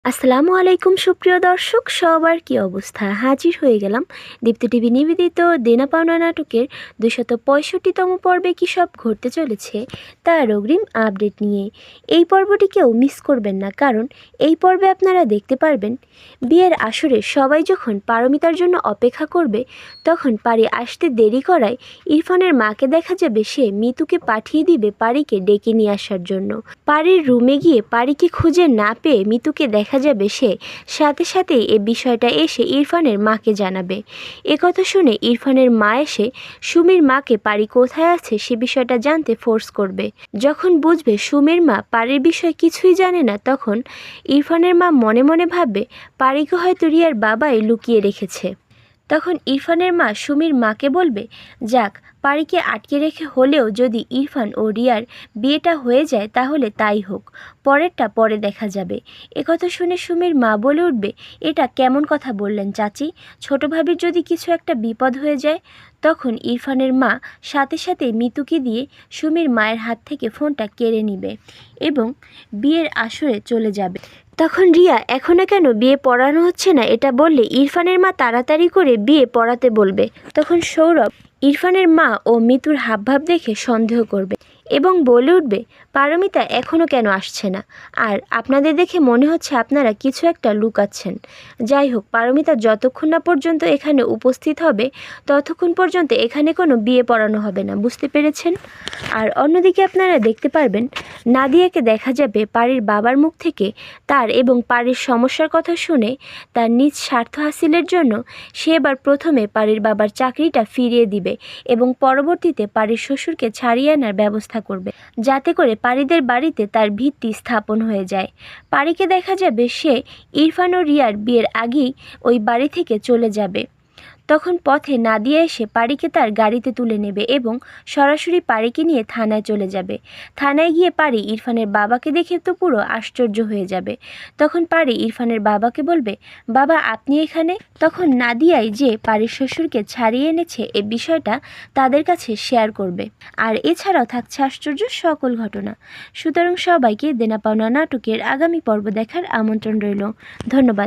আসসালামু আলাইকুম সুপ্রিয় দর্শক, সবার কি অবস্থা? হাজির হয়ে গেলাম দীপ্তি টিভি নিবেদিত দেনা পাওনা নাটকের 265তম পর্বে কী সব ঘটতে চলেছে তার অগ্রিম আপডেট নিয়ে। এই পর্বটিকেও মিস করবেন না, কারণ এই পর্বে আপনারা দেখতে পারবেন বিয়ের আসরে সবাই যখন পারমিতার জন্য অপেক্ষা করবে, তখন পারি আসতে দেরি করায় ইরফানের মাকে দেখা যাবে সে মিতুকে পাঠিয়ে দিবে পারিকে ডেকে নিয়ে আসার জন্য। পারির রুমে গিয়ে পারিকে খুঁজে না পেয়ে মিতুকে দেখা যাবে সে সাথে সাথেই এ বিষয়টা এসে ইরফানের মাকে জানাবে। একথা শুনে ইরফানের মা এসে সুমির মাকে পারি কোথায় আছে সে বিষয়টা জানতে ফোর্স করবে। যখন বুঝবে সুমির মা পারির বিষয়ে কিছুই জানে না, তখন ইরফানের মা মনে মনে ভাববে পারিকে হয়তো রিয়ার বাবাই লুকিয়ে রেখেছে। তখন ইরফানের মা সুমির মাকে বলবে, যাক, পারিকে আটকে রেখে হলেও যদি ইরফান ও রিয়ার বিয়েটা হয়ে যায় তাহলে তাই হোক, পরেরটা পরে দেখা যাবে। একথা শুনে সুমির মা বলে উঠবে, এটা কেমন কথা বললেন চাচি? ছোট ভাবির যদি কিছু একটা বিপদ হয়ে যায়? তখন ইরফানের মা সাথে সাথে মিতুকে দিয়ে সুমির মায়ের হাত থেকে ফোনটা কেড়ে নিবে এবং বিয়ের আসরে চলে যাবে। তখন রিয়া এখনও কেন বিয়ে পড়ানো হচ্ছে না এটা বললে ইরফানের মা তাড়াতাড়ি করে বিয়ে পড়াতে বলবে। তখন সৌরভ ইরফানের মা ও মিতুর হাবভাব দেখে সন্দেহ করবে এবং বলে উঠবে, পারমিতা এখনও কেন আসছে না? আর আপনাদের দেখে মনে হচ্ছে আপনারা কিছু একটা লুকাচ্ছেন। যাই হোক, পারমিতা যতক্ষণ না পর্যন্ত এখানে উপস্থিত হবে ততক্ষণ পর্যন্ত এখানে কোনো বিয়ে পড়ানো হবে না, বুঝতে পেরেছেন? আর অন্যদিকে আপনারা দেখতে পারবেন নাদিয়াকে দেখা যাবে পারির বাবার মুখ থেকে তার এবং পারির সমস্যার কথা শুনে তার নিজ স্বার্থ হাসিলের জন্য সে এবার প্রথমে পারির বাবার চাকরিটা ফিরিয়ে দিবে এবং পরবর্তীতে পারির শ্বশুরকে ছাড়িয়ে আনার ব্যবস্থা করবে, যাতে করে পারিদের বাড়িতে তার ভিত্তি স্থাপন হয়ে যায়। পারিকে দেখা যাবে সে ইরফান ও রিয়ার বিয়ের আগেই ওই বাড়ি থেকে চলে যাবে। তখন পথে নাদিয়া এসে পারিকে তার গাড়িতে তুলে নেবে এবং সরাসরি পারিকে নিয়ে থানায় চলে যাবে। থানায় গিয়ে পারি ইরফানের বাবাকে দেখে তো পুরো আশ্চর্য হয়ে যাবে। তখন পারি ইরফানের বাবাকে বলবে, বাবা আপনি এখানে? তখন নাদিয়াই যে পারির শ্বশুরকে ছাড়িয়ে এনেছে এ বিষয়টা তাদের কাছে শেয়ার করবে। আর এছাড়াও থাকছে আশ্চর্য সকল ঘটনা। সুতরাং সবাইকে দেনা পাওনা নাটকের আগামী পর্ব দেখার আমন্ত্রণ রইল। ধন্যবাদ।